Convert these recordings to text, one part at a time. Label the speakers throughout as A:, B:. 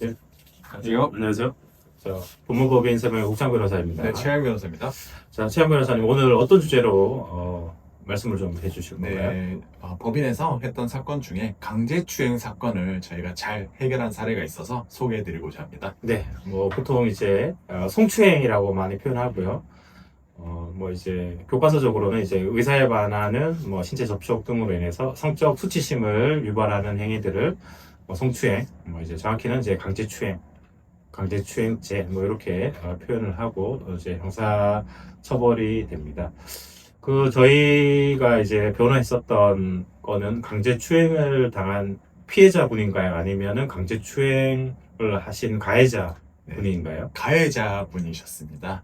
A: 네,
B: 안녕하세요.
A: 안녕하세요. 법무법인 세무의 국장 변호사입니다.
B: 네, 최양 변호사입니다.
A: 자, 최양 변호사님, 오늘 어떤 주제로 말씀을 좀 해주실 건가요?
B: 네, 법인에서 했던 사건 중에 강제추행 사건을 저희가 잘 해결한 사례가 있어서 소개해드리고자 합니다.
A: 네, 뭐 보통 이제 성추행이라고 많이 표현하고요. 뭐 이제 교과서적으로는 이제 의사에 반하는 뭐 신체 접촉 등으로 인해서 성적 수치심을 유발하는 행위들을 뭐 성추행, 뭐 이제 정확히는 이제 강제추행, 강제추행죄 뭐 이렇게 표현을 하고 이제 형사 처벌이 됩니다. 저희가 이제 변호했었던 거는 강제추행을 당한 피해자분인가요? 아니면은 강제추행을 하신 가해자분인가요?
B: 가해자분이셨습니다.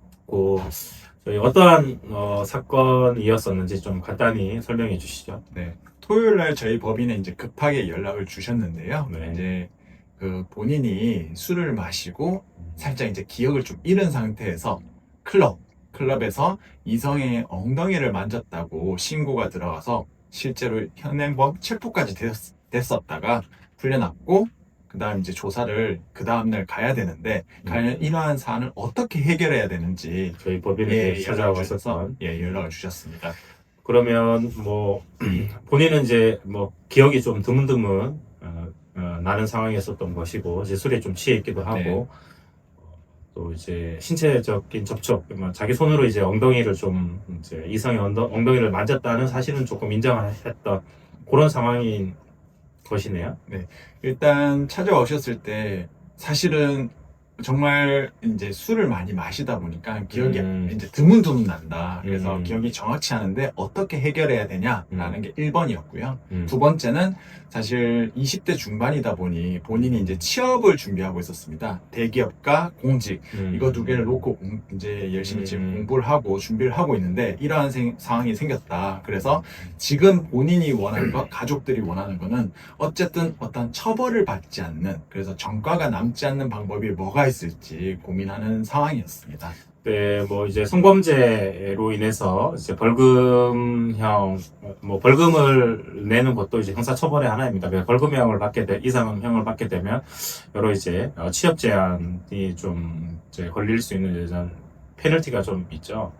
A: 저희 어떠한 사건이었었는지 좀 간단히 설명해 주시죠.
B: 네, 토요일 날 저희 법인에 이제 급하게 연락을 주셨는데요.
A: 네.
B: 이제 그 본인이 술을 마시고 살짝 이제 기억을 좀 잃은 상태에서 클럽에서 이성의 엉덩이를 만졌다고 신고가 들어가서 실제로 현행범 체포까지 됐었다가 풀려났고, 그 다음 이제 조사를 그 다음날 가야 되는데 과연 이러한 사안을 어떻게 해결해야 되는지
A: 저희 법인에 찾아왔었던
B: 연락을 주셨습니다.
A: 그러면 뭐 본인은 이제 뭐 기억이 좀 드문드문 나는 상황이었었던 것이고 이제 술에 좀 취해 있기도 하고
B: 네.
A: 또 이제 신체적인 접촉, 뭐 자기 손으로 이제 엉덩이를 좀 이제 이성의 엉덩이를 만졌다는 사실은 조금 인정을 했던 그런 상황인 것이네요.
B: 네. 일단 찾아오셨을 때 사실은 정말 이제 술을 많이 마시다 보니까 기억이 이제 드문드문 난다. 그래서 기억이 정확치 않은데 어떻게 해결해야 되냐라는 게 1번이었고요. 두 번째는 사실 20대 중반이다 보니 본인이 이제 취업을 준비하고 있었습니다. 대기업과 공직 이거 두 개를 놓고 이제 열심히 지금 공부를 하고 준비를 하고 있는데 이러한 상황이 생겼다. 그래서 지금 본인이 원하는 것, 가족들이 원하는 거는 어쨌든 어떤 처벌을 받지 않는, 그래서 전과가 남지 않는 방법이 뭐가 있을지 고민하는 상황이었습니다.
A: 네, 뭐 이제 성범죄로 인해서 이제 벌금형, 뭐 벌금을 내는 것도 이제 형사처벌의 하나입니다. 벌금형을 이상형을 받게 되면 여러 이제 취업 제한이 좀 이제 걸릴 수 있는 이런 페널티가 좀 있죠.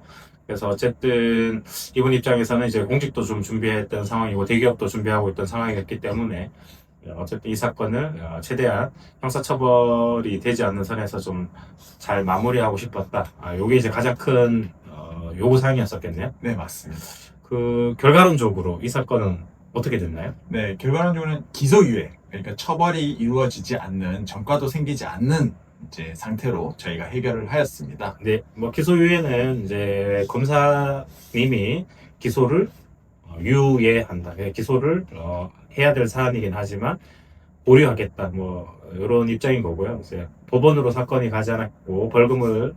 A: 그래서 어쨌든 이분 입장에서는 이제 공직도 좀 준비했던 상황이고 대기업도 준비하고 있던 상황이었기 때문에 어쨌든 이 사건을 최대한 형사처벌이 되지 않는 선에서 좀 잘 마무리하고 싶었다. 요게 이제 가장 큰 요구사항이었었겠네요.
B: 네, 맞습니다.
A: 결과론적으로 이 사건은 어떻게 됐나요?
B: 네, 결과론적으로는 기소유예, 그러니까 처벌이 이루어지지 않는, 전과도 생기지 않는 이제 상태로 저희가 해결을 하였습니다.
A: 네, 뭐 기소유예는 이제 검사님이 기소를 유예한다. 기소를 해야 될 사안이긴 하지만 보류하겠다. 뭐 이런 입장인 거고요. 이제 법원으로 사건이 가지 않았고 벌금을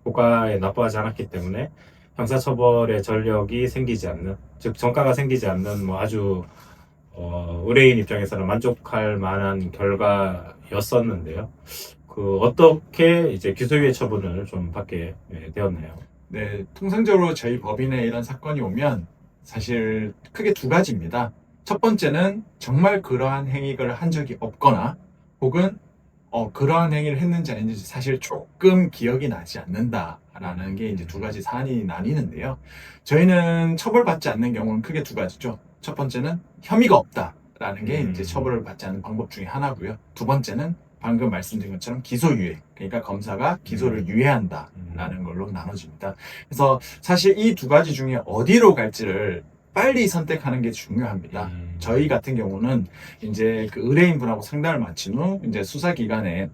A: 국가에 납부하지 않았기 때문에 형사처벌의 전력이 생기지 않는, 즉 전가가 생기지 않는 뭐 아주 의뢰인 입장에서는 만족할 만한 결과였었는데요. 어떻게 이제 기소유예 처분을 좀 받게 되었나요?
B: 네, 통상적으로 저희 법인에 이런 사건이 오면 사실 크게 두 가지입니다. 첫 번째는 정말 그러한 행위를 한 적이 없거나 혹은 그러한 행위를 했는지 아닌지 사실 조금 기억이 나지 않는다라는 게 이제 두 가지 사안이 나뉘는데요. 저희는 처벌받지 않는 경우는 크게 두 가지죠. 첫 번째는 혐의가 없다라는 게 이제 처벌을 받지 않는 방법 중에 하나고요. 두 번째는 방금 말씀드린 것처럼 기소유예, 그러니까 검사가 기소를 유예한다라는 걸로 나눠집니다. 그래서 사실 이 두 가지 중에 어디로 갈지를 빨리 선택하는 게 중요합니다. 저희 같은 경우는 이제 그 의뢰인분하고 상담을 마친 후 이제 수사기관에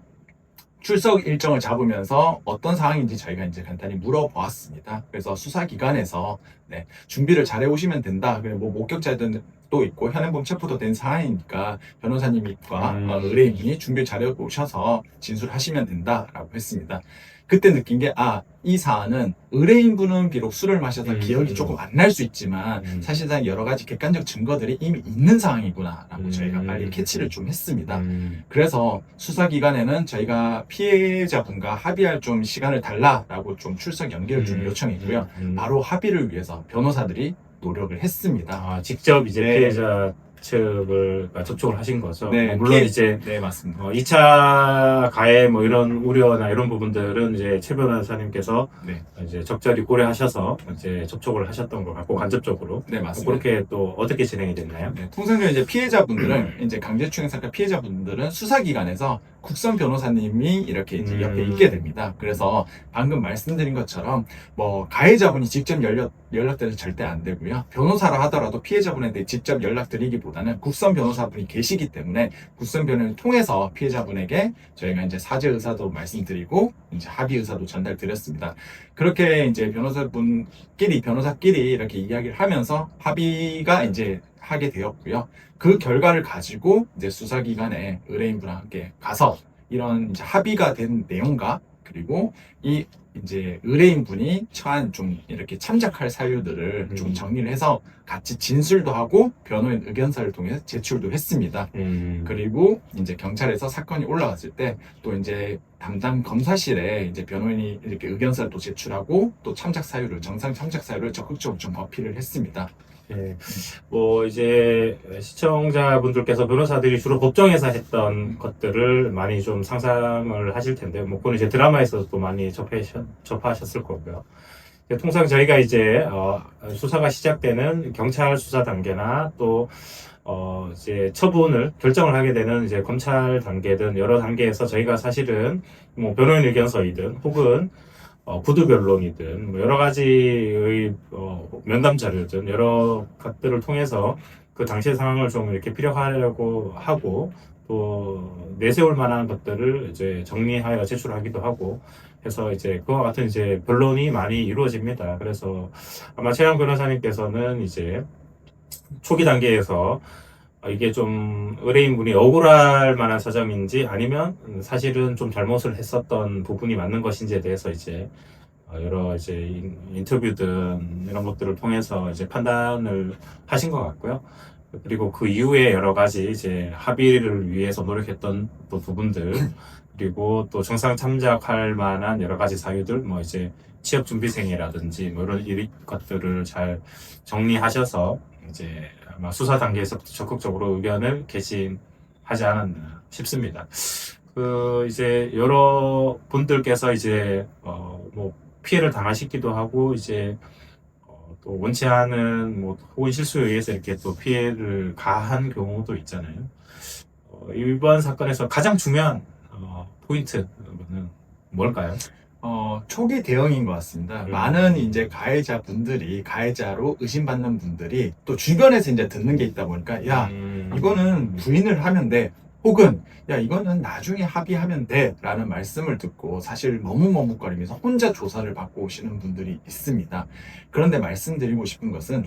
B: 출석 일정을 잡으면서 어떤 상황인지 저희가 이제 간단히 물어보았습니다. 그래서 수사기관에서 준비를 잘 해오시면 된다. 뭐 목격자들도 있고 현행범 체포도 된 사안이니까 변호사님과 의뢰인분이 준비를 잘 해오셔서 진술하시면 된다라고 했습니다. 그때 느낀 게, 이 사안은 의뢰인분은 비록 술을 마셔서 기억이 조금 안 날 수 있지만 사실상 여러 가지 객관적 증거들이 이미 있는 상황이구나라고 저희가 빨리 캐치를 좀 했습니다. 그래서 수사기관에는 저희가 피해자분과 합의할 좀 시간을 달라라고 좀 출석 연기를 좀 요청했고요. 바로 합의를 위해서 변호사들이 노력을 했습니다.
A: 직접 이제 피해자 측을 접촉을 하신 거죠.
B: 네,
A: 뭐 물론 이제
B: 네, 맞습니다.
A: 2차 가해 뭐 이런 우려나 이런 부분들은 이제 최 변호사님께서
B: 네,
A: 이제 적절히 고려하셔서 이제 접촉을 하셨던 것 같고 간접적으로
B: 네, 맞습니다.
A: 그렇게 또 어떻게 진행이 됐나요?
B: 네, 통상적으로 이제 피해자분들은 이제 강제추행 사건 피해자분들은 수사기관에서 국선 변호사님이 이렇게 이제 옆에 있게 됩니다. 그래서 방금 말씀드린 것처럼 뭐 가해자분이 직접 연락드려도 절대 안 되고요. 변호사라 하더라도 피해자분한테 직접 연락드리기보다는 국선 변호사분이 계시기 때문에 국선 변호를 통해서 피해자분에게 저희가 이제 사죄 의사도 말씀드리고 이제 합의 의사도 전달드렸습니다. 그렇게 이제 변호사끼리 이렇게 이야기를 하면서 합의가 이제 하게 되었고요. 그 결과를 가지고 이제 수사기관에 의뢰인분과 함께 가서 이런 이제 합의가 된 내용과 그리고 이 이제 의뢰인분이 처한 좀 이렇게 참작할 사유들을 좀 정리를 해서 같이 진술도 하고 변호인 의견서를 통해서 제출도 했습니다. 그리고 이제 경찰에서 사건이 올라갔을 때 또 이제 담당 검사실에 이제 변호인이 이렇게 의견서를 또 제출하고 또 정상 참작 사유를 적극적으로 좀 어필을 했습니다.
A: 예, 뭐 이제 시청자분들께서 변호사들이 주로 법정에서 했던 것들을 많이 좀 상상을 하실 텐데, 뭐 그건 이제 드라마에서도 많이 접하셨을 거고요. 통상 저희가 이제 수사가 시작되는 경찰 수사 단계나 또 이제 처분을 결정을 하게 되는 이제 검찰 단계든 여러 단계에서 저희가 사실은 뭐 변호인 의견서이든 혹은 구두 변론이든 뭐 여러 가지의 면담 자료든 여러 것들을 통해서 그 당시의 상황을 좀 이렇게 피력하려고 하고 또 내세울 만한 것들을 이제 정리하여 제출하기도 하고 해서 이제 그와 같은 이제 변론이 많이 이루어집니다. 그래서 아마 최양 변호사님께서는 이제 초기 단계에서 이게 좀 의뢰인분이 억울할 만한 사정인지 아니면 사실은 좀 잘못을 했었던 부분이 맞는 것인지에 대해서 이제 여러 이제 인터뷰든 이런 것들을 통해서 이제 판단을 하신 것 같고요. 그리고 그 이후에 여러 가지 이제 합의를 위해서 노력했던 또 부분들 그리고 또 정상 참작할 만한 여러 가지 사유들 뭐 이제 취업 준비생이라든지 뭐 이런 것들을 잘 정리하셔서 이제 아마 수사 단계에서부터 적극적으로 의견을 개진하지 않았나 싶습니다. 그 이제 여러 분들께서 이제 뭐 피해를 당하시기도 하고 이제 또 원치 않은 뭐 혹은 실수에 의해서 이렇게 또 피해를 가한 경우도 있잖아요. 이번 사건에서 가장 중요한 포인트는 뭘까요?
B: 초기 대응인 것 같습니다. 많은 이제 가해자로 의심받는 분들이 또 주변에서 이제 듣는 게 있다 보니까, 야, 이거는 부인을 하면 돼. 혹은, 야, 이거는 나중에 합의하면 돼. 라는 말씀을 듣고 사실 머뭇머뭇거리면서 혼자 조사를 받고 오시는 분들이 있습니다. 그런데 말씀드리고 싶은 것은,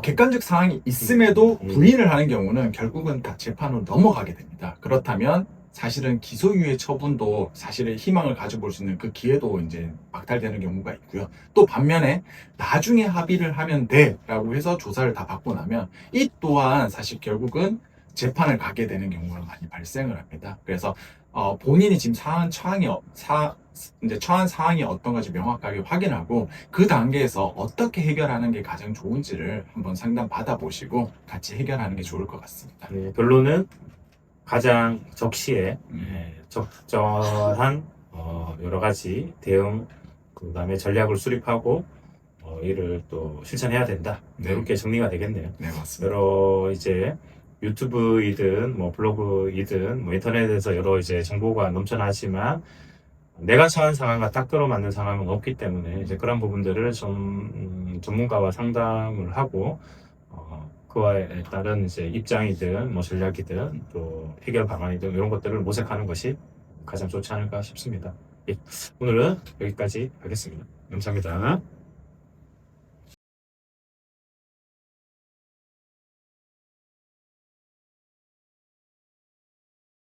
B: 객관적 상황이 있음에도 부인을 하는 경우는 결국은 다 재판으로 넘어가게 됩니다. 그렇다면 사실은 기소유예 처분도 사실은 희망을 가져볼 수 있는 그 기회도 이제 박탈되는 경우가 있고요. 또 반면에 나중에 합의를 하면 돼 라고 해서 조사를 다 받고 나면 이 또한 사실 결국은 재판을 가게 되는 경우가 많이 발생을 합니다. 그래서 본인이 지금 처한 사항이 어떤 건지 명확하게 확인하고 그 단계에서 어떻게 해결하는 게 가장 좋은지를 한번 상담 받아보시고 같이 해결하는 게 좋을 것 같습니다.
A: 네, 결론은 가장 적시에 적절한 여러 가지 대응 그다음에 전략을 수립하고 이를 또 실천해야 된다.
B: 네.
A: 이렇게 정리가 되겠네요.
B: 네, 맞습니다.
A: 여러 이제 유튜브이든 뭐 블로그이든 뭐 인터넷에서 여러 이제 정보가 넘쳐나지만 내가 처한 상황과 딱 들어맞는 상황은 없기 때문에 이제 그런 부분들을 좀 전문가와 상담을 하고 그와에 따른 이제 입장이든 뭐 전략이든 또 해결 방안이든 이런 것들을 모색하는 것이 가장 좋지 않을까 싶습니다. 예, 오늘은 여기까지 하겠습니다. 감사합니다.